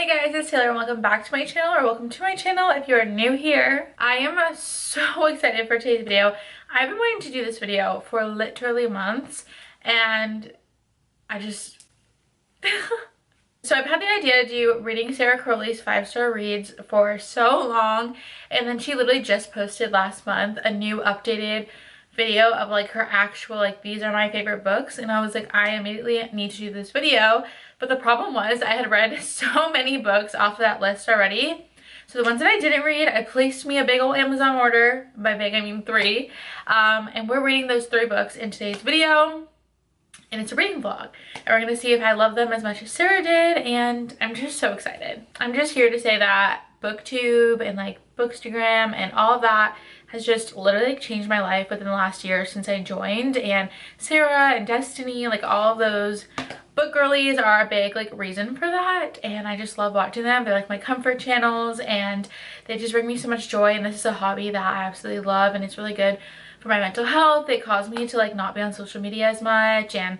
Hey guys, it's Taylor and welcome back to my channel, or welcome to my channel if you are new here. I am so excited for today's video. I've been wanting to do this video for literally months and I just... So I've had the idea to do reading Sara Carrolli's 5-star reads for so long, and then she literally just posted last month a new updated video of like her actual like these are my favorite books, and I was like, I immediately need to do this video. But the problem was I had read so many books off of that list already. So the ones that I didn't read, I placed me a big old Amazon order. By big I mean 3. And we're reading those 3 books in today's video. And it's a reading vlog. And we're going to see if I love them as much as Sarah did. And I'm just so excited. I'm just here to say that BookTube and like Bookstagram and all of that has just literally changed my life within the last year since I joined. And Sarah and Destiny, like all of those book girlies are a big like reason for that, and I just love watching them. They're like my comfort channels and they just bring me so much joy, and this is a hobby that I absolutely love, and it's really good for my mental health. It caused me to like not be on social media as much and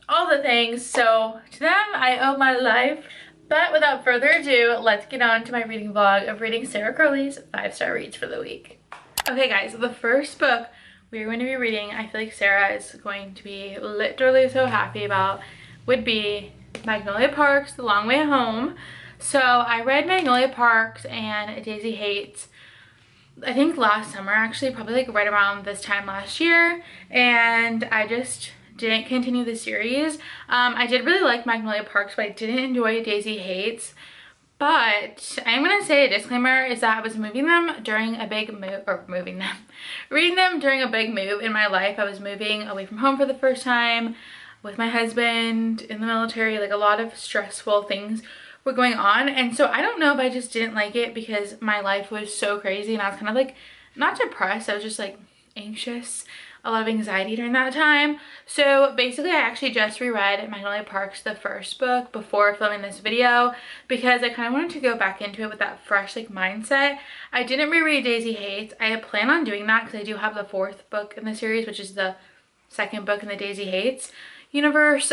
all the things, so to them I owe my life. But without further ado, let's get on to my reading vlog of reading Sara Carrolli's 5-star reads for the week. Okay guys, the first book we're going to be reading, I feel like Sarah is going to be literally so happy about, would be Magnolia Parks, The Long Way Home. So I read Magnolia Parks and Daisy Hates, I think last summer actually, probably like right around this time last year, and I just didn't continue the series. I did really like Magnolia Parks, but I didn't enjoy Daisy Hates. But I'm gonna say a disclaimer is that I was moving them during a big move, or reading them during a big move in my life. I was moving away from home for the first time with my husband in the military. Like a lot of stressful things were going on, and so I don't know if I just didn't like it because my life was so crazy and I was kind of like not depressed, I was just like anxious, a lot of anxiety during that time. So basically I actually just reread Magnolia Parks, the first book, before filming this video because I kind of wanted to go back into it with that fresh like mindset. I didn't reread Daisy Hates. I plan on doing that because I do have the 4th book in the series, which is the 2nd book in the Daisy Hates universe.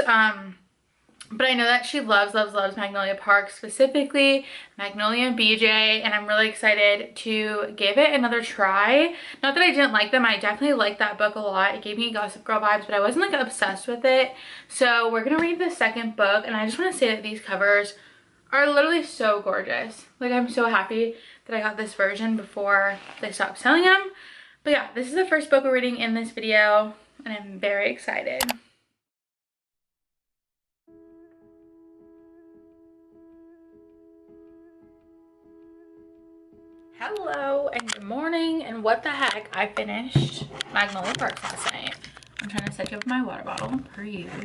But I know that she loves Magnolia Parks, specifically Magnolia and BJ, and I'm really excited to give it another try. Not that I didn't like them, I definitely liked that book a lot. It gave me Gossip Girl vibes, but I wasn't like obsessed with it. So we're gonna read the 2nd book, and I just want to say that these covers are literally so gorgeous. Like I'm so happy that I got this version before they stopped selling them. But yeah, this is the first book we're reading in this video, and I'm very excited. Hello and good morning, and what the heck, I finished Magnolia Parks last night. I'm trying to set you up my water bottle per usual.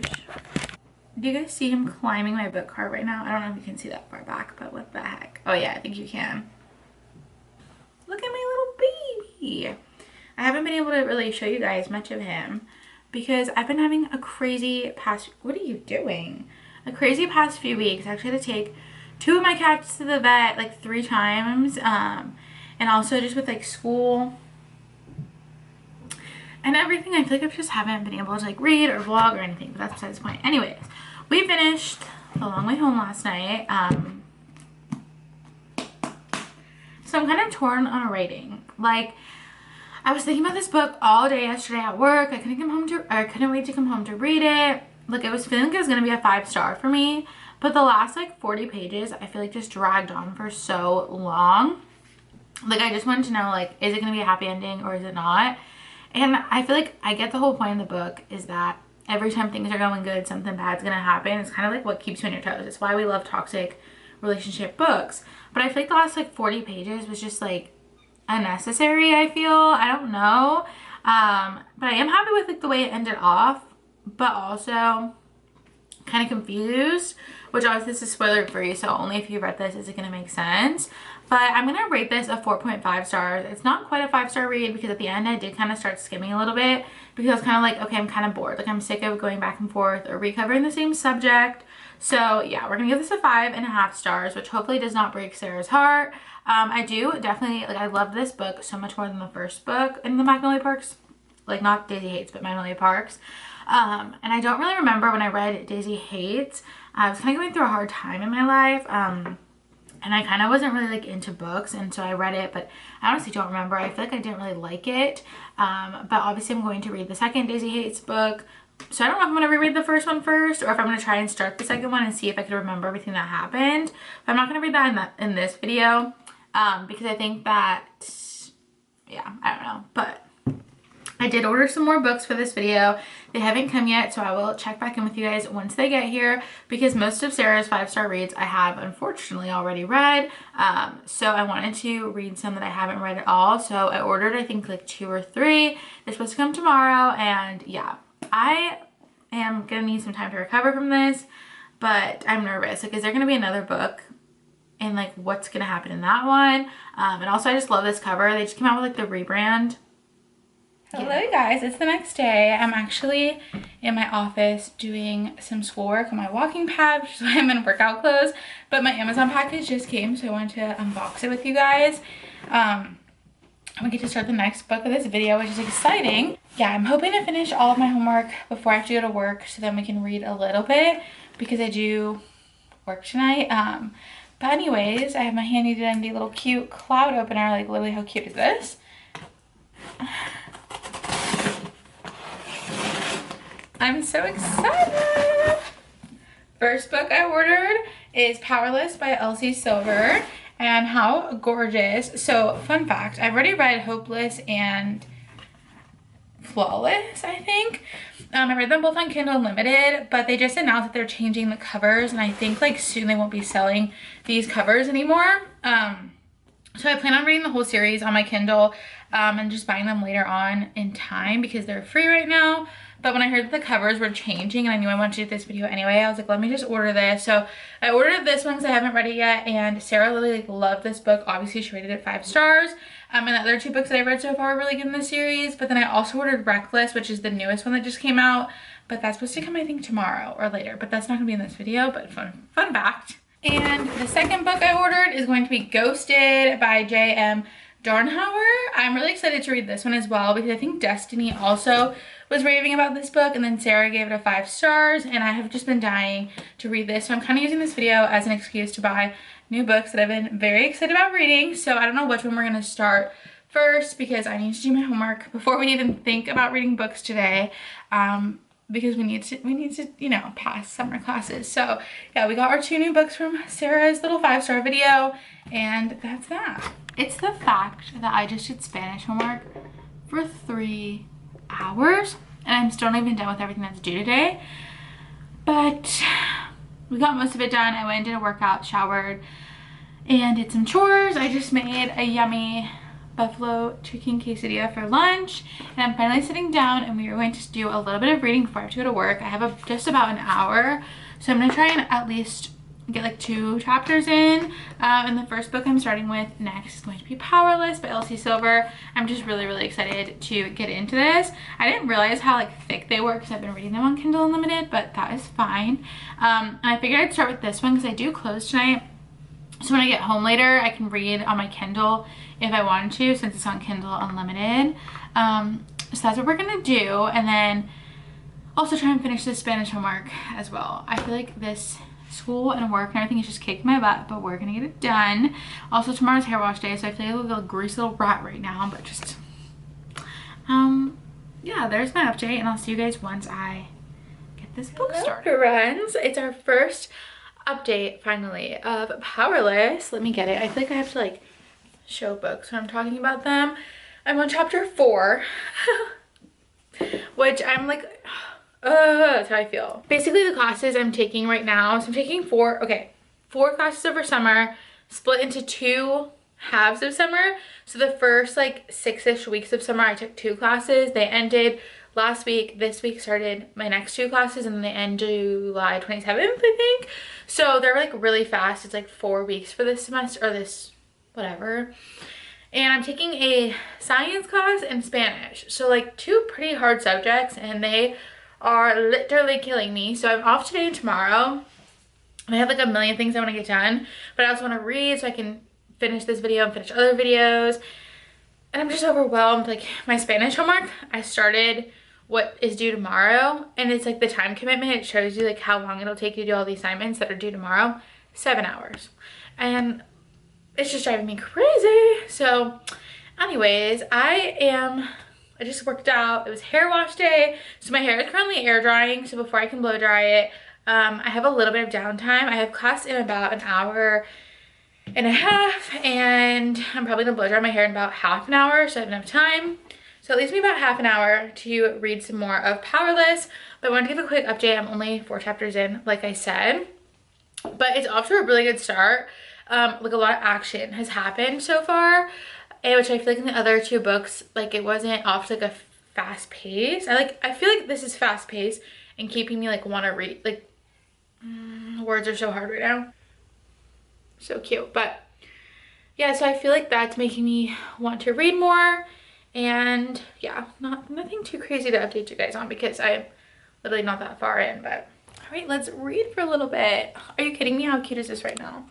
Do you guys see him climbing my book cart right now? I don't know if you can see that far back, but what the heck. Oh yeah, I think you can. Look at my little baby. I haven't been able to really show you guys much of him because I've been having a crazy past... What are you doing? A crazy past few weeks. I actually had to take 2 of my cats to the vet like 3 times, and also just with like school and everything, I feel like I just haven't been able to like read or vlog or anything, but that's besides the point. Anyways, we finished The Long Way Home last night, so I'm kind of torn on a rating. Like, I was thinking about this book all day yesterday at work. I couldn't wait to come home to read it. Like, I was feeling like it was gonna be a 5-star for me. But the last like 40 pages, I feel like just dragged on for so long. Like I just wanted to know, like, is it going to be a happy ending or is it not? And I feel like I get the whole point of the book is that every time things are going good, something bad's going to happen. It's kind of like what keeps you on your toes. It's why we love toxic relationship books. But I feel like the last like 40 pages was just like unnecessary, I feel. I don't know. But I am happy with like the way it ended off, but also kind of confused, which obviously this is spoiler free, so only if you read this is it going to make sense. But I'm going to rate this a 4.5 stars. It's not quite a 5-star read because at the end I did kind of start skimming a little bit because I was kind of like, okay, I'm kind of bored. Like I'm sick of going back and forth or recovering the same subject. So yeah, we're going to give this a 5.5 stars, which hopefully does not break Sarah's heart. I do definitely, like, I love this book so much more than the first book in the Magnolia Parks. Like, not Daisy Hates, but Magnolia Parks. And I don't really remember when I read Daisy Hates. I was kind of going through a hard time in my life. And I kind of wasn't really like into books, and so I read it, but I honestly don't remember. I feel like I didn't really like it. But obviously I'm going to read the second Daisy Hates book. So I don't know if I'm going to reread the first one first, or if I'm going to try and start the second one and see if I can remember everything that happened. But I'm not going to read that in this video, because I think that, yeah, I don't know. But I did order some more books for this video. They haven't come yet, so I will check back in with you guys once they get here, because most of Sarah's 5-star reads I have unfortunately already read. So I wanted to read some that I haven't read at all. So I ordered, I think, like 2 or 3. They're supposed to come tomorrow, and yeah, I am gonna need some time to recover from this, but I'm nervous. Like, is there gonna be another book? And like, what's gonna happen in that one? And also, I just love this cover. They just came out with like the rebrand. Hello guys, it's the next day. I'm actually in my office doing some schoolwork on my walking pad, which is why I'm in workout clothes. But my Amazon package just came, so I wanted to unbox it with you guys. I'm gonna get to start the next book of this video, which is exciting. Yeah, I'm hoping to finish all of my homework before I have to go to work, so then we can read a little bit, because I do work tonight. But anyways, I have my handy dandy little cute cloud opener. Like, literally, how cute is this? I'm so excited. First book I ordered is Powerless by Elsie Silver, and how gorgeous. So fun fact, I've already read Hopeless and Flawless, I think. I read them both on Kindle Unlimited, but they just announced that they're changing the covers, and I think like soon they won't be selling these covers anymore. So I plan on reading the whole series on my Kindle and just buying them later on in time, because they're free right now. But when I heard that the covers were changing and I knew I wanted to do this video anyway, I was like, let me just order this. So I ordered this one because I haven't read it yet, and Sarah Lily like loved this book. Obviously, she rated it 5 stars. And the other 2 books that I read so far are really good in the series. But then I also ordered Reckless, which is the newest one that just came out. But that's supposed to come, I think, tomorrow or later. But that's not going to be in this video, but fun fact. And the second book I ordered is going to be Ghosted by J.M. Darnhauer. I'm really excited to read this one as well, because I think Destiny also was raving about this book, and then Sarah gave it a 5 stars, and I have just been dying to read this. So I'm kind of using this video as an excuse to buy new books that I've been very excited about reading. So I don't know which one we're going to start first, because I need to do my homework before we even think about reading books today. Because we need to, you know, pass summer classes. So yeah, we got our 2 new books from Sarah's little 5-star video, and that's that. It's the fact that I just did Spanish homework for 3 hours, and I'm still not even done with everything that's due today. But we got most of it done. I went and did a workout, showered, and did some chores. I just made a yummy buffalo chicken quesadilla for lunch, and I'm finally sitting down, and we are going to do a little bit of reading before I have to go to work. I have just about an hour, so I'm going to try and at least get like 2 chapters in. And the first book I'm starting with next is going to be Powerless by Elsie Silver. I'm just really excited to get into this. I didn't realize how like thick they were, because I've been reading them on Kindle Unlimited, but that is fine. And I figured I'd start with this one because I do close tonight, so when I get home later I can read on my Kindle if I wanted to, since it's on Kindle Unlimited. So that's what we're gonna do, and then also try and finish this Spanish homework as well. I feel like this school and work and everything is just kicking my butt, but we're gonna get it done. Also, tomorrow's hair wash day, so I feel like a little greasy little rat right now, but just yeah, there's my update, and I'll see you guys once I get this book started. Friends, it's our first update finally of Powerless. Let me get it. I feel like I have to like show books when I'm talking about them. I'm on chapter 4 which I'm like that's how I feel. Basically, the classes I'm taking right now, so I'm taking 4 classes over summer, split into 2 halves of summer. So the first like 6-ish weeks of summer I took 2 classes. They ended last week. This week started my next 2 classes, and then they end July 27th, I think. So they're like really fast. It's like 4 weeks for this semester, or this whatever. And I'm taking a science class and Spanish, so like 2 pretty hard subjects, and they are literally killing me. So I'm off today and tomorrow, and I have like a million things I want to get done, but I also want to read so I can finish this video and finish other videos. And I'm just overwhelmed. Like, my Spanish homework I started what is due tomorrow, and it's like the time commitment. It shows you like how long it'll take you to do all the assignments that are due tomorrow. 7 hours. And it's just driving me crazy. So anyways, I just worked out. It was hair wash day, so my hair is currently air drying, so before I can blow dry it, I have a little bit of downtime. I have class in about an hour and a half, and I'm probably gonna blow dry my hair in about half an hour, so I have enough time. So it leaves me about half an hour to read some more of Powerless, but I want to give a quick update. I'm only 4 chapters in, like I said, but it's off to a really good start. Like a lot of action has happened so far, and which I feel like in the other 2 books, like it wasn't off to like a fast pace. I feel like this is fast paced and keeping me like want to read. Like words are so hard right now. So cute. But yeah, so I feel like that's making me want to read more. And yeah, nothing too crazy to update you guys on because I'm literally not that far in. But all right, let's read for a little bit. Are you kidding me? How cute is this right now?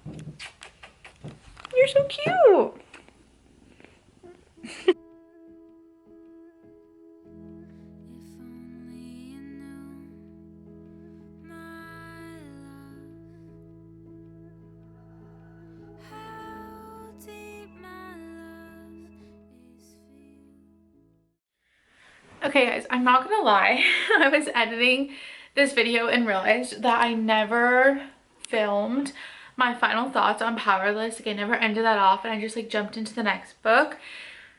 You're so cute. Okay guys, I'm not gonna lie. I was editing this video and realized that I never filmed my final thoughts on Powerless. Like I never ended that off, and I just like jumped into the next book.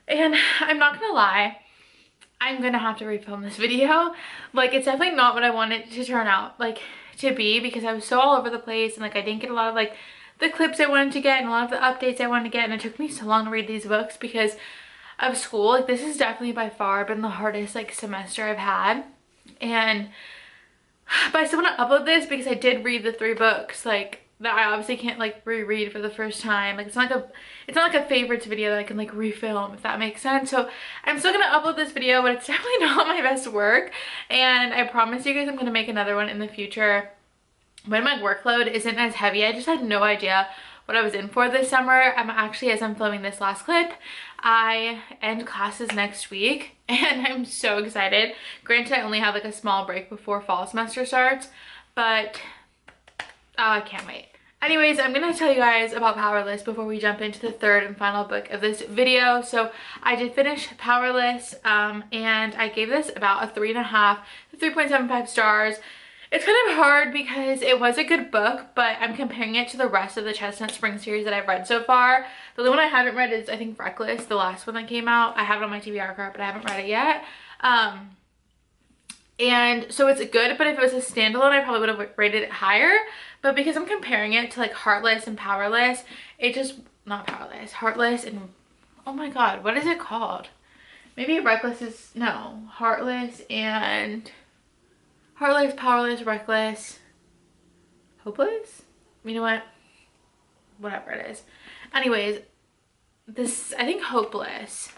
And I'm not gonna lie, I'm gonna have to refilm this video. Like it's definitely not what I wanted to turn out like to be, because I was so all over the place, and like I didn't get a lot of like the clips I wanted to get and a lot of the updates I wanted to get, and it took me so long to read these books because of school. Like this has definitely by far been the hardest like semester I've had, and but I still want to upload this because I did read the 3 books like that I obviously can't like reread for the first time. Like it's not like a favorites video that I can like refilm, if that makes sense. So I'm still gonna upload this video, but it's definitely not my best work, and I promise you guys I'm gonna make another one in the future when my workload isn't as heavy. I just had no idea what I was in for this summer. I'm actually, as I'm filming this last clip, I end classes next week and I'm so excited. Granted, I only have like a small break before fall semester starts, but I can't wait. Anyways, I'm gonna tell you guys about Powerless before we jump into the 3rd and final book of this video. So I did finish Powerless, and I gave this about a 3.5 to 3.75 stars. It's kind of hard because it was a good book, but I'm comparing it to the rest of the Chestnut Spring series that I've read so far. The only one I haven't read is, I think, Reckless, the last one that came out. I have it on my TBR card, but I haven't read it yet. And so it's good, but if it was a standalone, I probably would have rated it higher. But because I'm comparing it to like Heartless and Powerless, it just, not Powerless, Heartless and, oh my god, what is it called? Maybe Reckless is, no, Heartless and... Heartless, Powerless, Reckless, Hopeless? You know what? Whatever it is. Anyways, this, I think Hopeless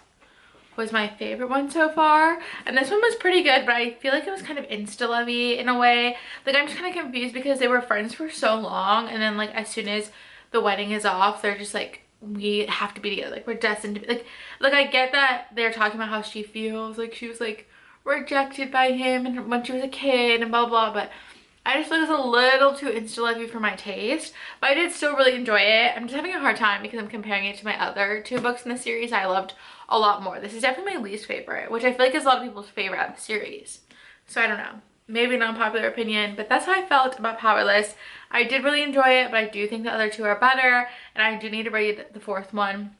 was my favorite one so far. And this one was pretty good, but I feel like it was kind of insta-lovey in a way. Like I'm just kind of confused because they were friends for so long, and then like as soon as the wedding is off, they're just like, we have to be together. Like we're destined to be, like I get that they're talking about how she feels. Like she was like rejected by him and when she was a kid and blah blah, but I just feel like it's a little too insta-lovey for my taste. But I did still really enjoy it. I'm just having a hard time because I'm comparing it to my other 2 books in the series I loved a lot more. This is definitely my least favorite, which I feel like is a lot of people's favorite out of the series. So I don't know, maybe not a popular opinion, but that's how I felt about Powerless. I did really enjoy it, but I do think the other 2 are better, and I do need to read the 4th one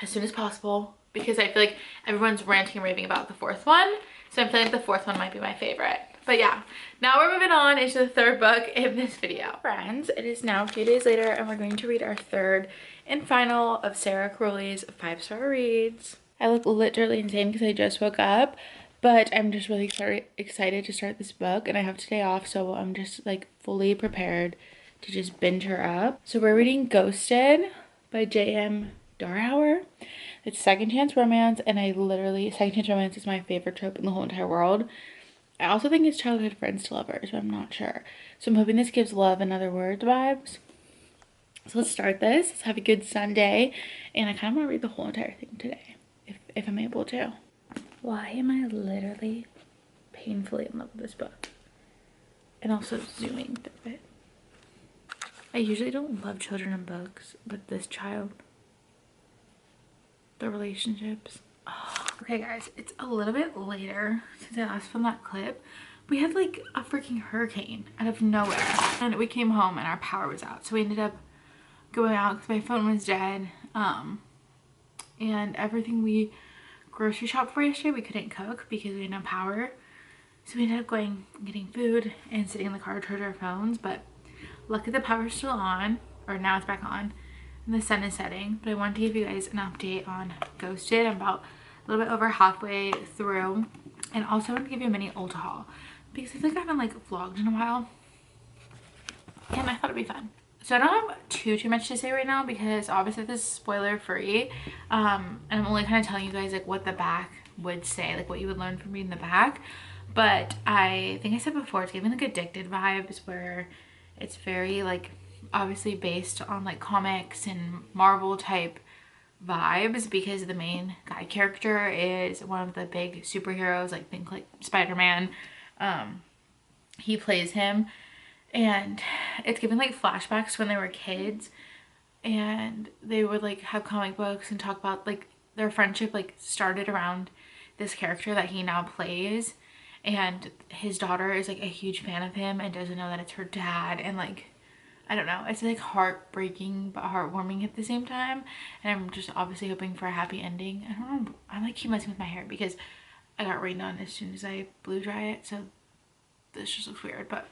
as soon as possible because I feel like everyone's ranting and raving about the 4th one. So I'm feeling like the 4th one might be my favorite. But yeah, now we're moving on into the 3rd book in this video. Friends, it is now a few days later and we're going to read our 3rd and final of Sara Carrolli's 5-star reads. I look literally insane because I just woke up, but I'm just really excited to start this book, and I have today off, so I'm just like fully prepared to just binge her up. So we're reading Ghosted by J.M. Darhauer. It's second chance romance, and second chance romance is my favorite trope in the whole entire world. I also think it's childhood friends to lovers, but I'm not sure. So I'm hoping this gives love and other words vibes. So let's start this. Let's have a good Sunday, and I kind of want to read the whole entire thing today, if I'm able to. Why am I literally painfully in love with this book. And also zooming through it. I usually don't love children in books, but this child, the relationships. Oh. Okay guys, it's a little bit later since I last filmed that clip. We had like a freaking hurricane out of nowhere. And we came home and our power was out. So we ended up going out because my phone was dead. And everything we grocery shopped for yesterday, we couldn't cook because we didn't have power. So we ended up going and getting food and sitting in the car to charge our phones. But luckily the power's still on, or now it's back on, and the sun is setting. But I wanted to give you guys an update on Ghosted. I'm about a little bit over halfway through. And also I want to give you a mini Ulta haul because I feel like I haven't like vlogged in a while. And I thought it'd be fun. So I don't have too much to say right now because obviously this is spoiler free. And I'm only kind of telling you guys like what the back would say, like what you would learn from reading the back. But I think I said before, it's giving like addicted vibes where it's very like obviously based on like comics and Marvel type vibes because the main guy character is one of the big superheroes, like think like Spider-Man. He plays him. And it's giving like flashbacks when they were kids and they would like have comic books and talk about like their friendship like started around this character that he now plays, and his daughter is like a huge fan of him and doesn't know that it's her dad. And like I don't know, it's like heartbreaking but heartwarming at the same time, and I'm just obviously hoping for a happy ending. I don't know, I like keep messing with my hair because I got rained on as soon as I blow dry it, so this just looks weird. But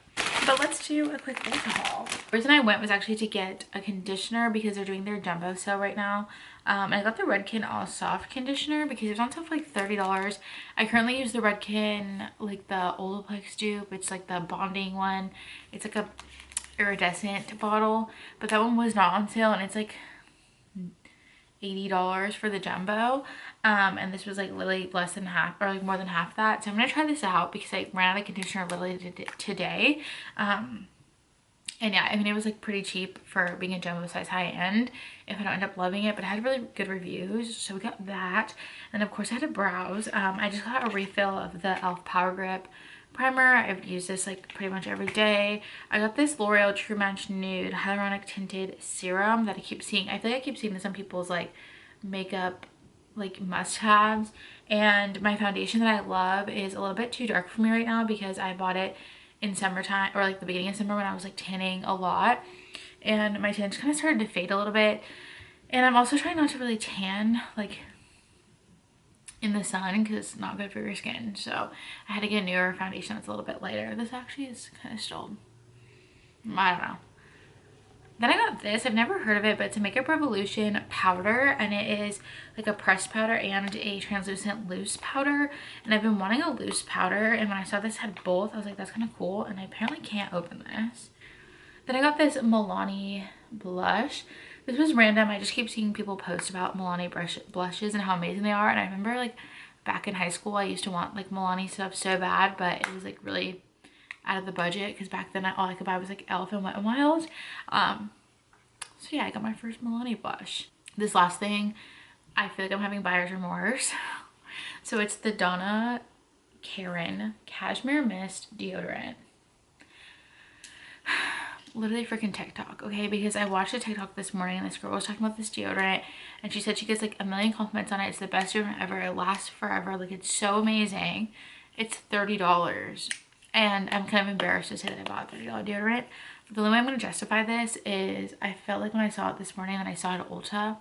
let's do a quick Ulta haul. The reason I went was actually to get a conditioner because they're doing their jumbo sale right now. And I got the Redken All Soft conditioner because it was on sale for like $30. I currently use the Redken, like the Olaplex dupe. It's like the bonding one. It's like a iridescent bottle, but that one was not on sale and it's like $80 for the jumbo. And this was like literally less than half, or like more than half that. So I'm gonna try this out because I ran out of conditioner literally today. And yeah, I mean it was like pretty cheap for being a jumbo size high end if I don't end up loving it, but it had really good reviews, so we got that. And of course I had to browse. I just got a refill of the e.l.f. Power Grip primer. I've used this like pretty much every day. I got this L'Oreal True Match Nude Hyaluronic Tinted Serum that I keep seeing. I feel like I keep seeing this on people's like makeup like must-haves. And my foundation that I love is a little bit too dark for me right now because I bought it in summertime, or like the beginning of summer when I was like tanning a lot, and my tan just kind of started to fade a little bit. And I'm also trying not to really tan like in the sun because it's not good for your skin, so I had to get a newer foundation that's a little bit lighter. This actually is kind of still, I don't know. Then I got this, I've never heard of it, but it's a Makeup Revolution powder, and it is like a pressed powder and a translucent loose powder. And I've been wanting a loose powder, and when I saw this had both, I was like, that's kind of cool. And I apparently can't open this. Then I got this Milani blush. This was random. I just keep seeing people post about Milani blushes and how amazing they are. And I remember like back in high school, I used to want like Milani stuff so bad, but it was like really out of the budget because back then all I could buy was like e.l.f. and Wet n Wild. So yeah, I got my first Milani blush. This last thing, I feel like I'm having buyer's remorse. So it's the Donna Karan Cashmere Mist Deodorant. Literally freaking TikTok, okay? Because I watched a TikTok this morning and this girl was talking about this deodorant and she said she gets like a million compliments on it. It's the best deodorant ever. It lasts forever. Like it's so amazing. It's $30. And I'm kind of embarrassed to say that I bought a $30 deodorant. But the only way I'm going to justify this is I felt like when I saw it this morning and I saw it at Ulta,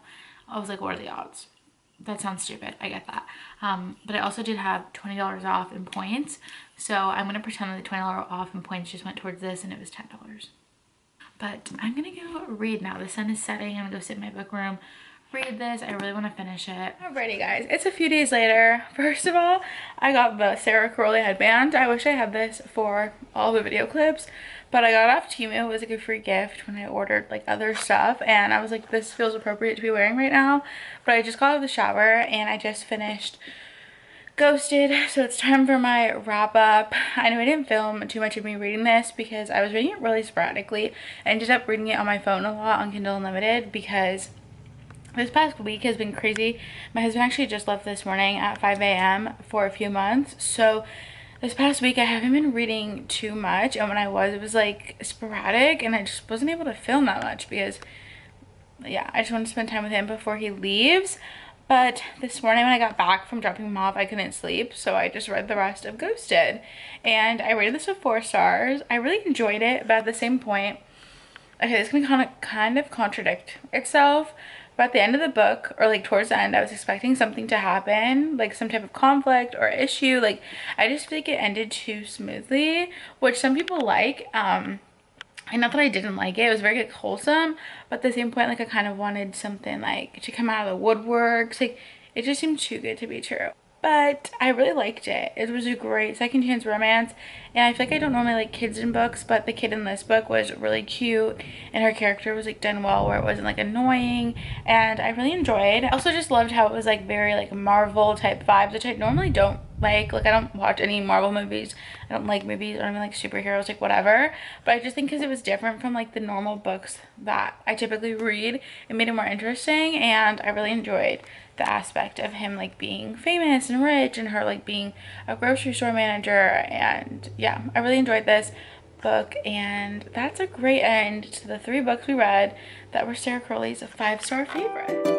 I was like, what are the odds? That sounds stupid. I get that. But I also did have $20 off in points. So I'm going to pretend that the $20 off in points just went towards this and it was $10. But I'm going to go read now. The sun is setting. I'm going to go sit in my book room, read this. I really want to finish it. Alrighty guys, it's a few days later. First of all, I got the Sara Carrolli headband. I wish I had this for all the video clips, but I got it off Temu. It was like a free gift when I ordered like other stuff, and I was like, this feels appropriate to be wearing right now. But I just got out of the shower and I just finished Ghosted, so it's time for my wrap up. I know I didn't film too much of me reading this because I was reading it really sporadically. I ended up reading it on my phone a lot on Kindle Unlimited because this past week has been crazy. My husband actually just left this morning at 5 a.m. for a few months, so this past week I haven't been reading too much, and when I was, it was like sporadic, and I just wasn't able to film that much because, yeah, I just wanted to spend time with him before he leaves. But this morning when I got back from dropping him off, I couldn't sleep, so I just read the rest of Ghosted. And I rated this with 4 stars. I really enjoyed it, but at the same point, okay, this can kind of contradict itself. But at the end of the book, or like towards the end, I was expecting something to happen, like some type of conflict or issue. Like, I just feel like it ended too smoothly, which some people like. And not that I didn't like it, it was very like wholesome, but at the same point, like I kind of wanted something like to come out of the woodworks. Like, it just seemed too good to be true. But I really liked it. It was a great second chance romance, and I feel like I don't normally like kids in books, but the kid in this book was really cute, and her character was like done well, where it wasn't like annoying, and I really enjoyed. I also just loved how it was like very like Marvel type vibes, which I normally don't like I don't watch any Marvel movies. I don't like movies. I don't even like superheroes, like whatever. But I just think because it was different from like the normal books that I typically read, it made it more interesting, and I really enjoyed the aspect of him like being famous and rich, and her like being a grocery store manager. And yeah, I really enjoyed this book, and that's a great end to the 3 books we read that were Sara Carrolli's 5-star favorite.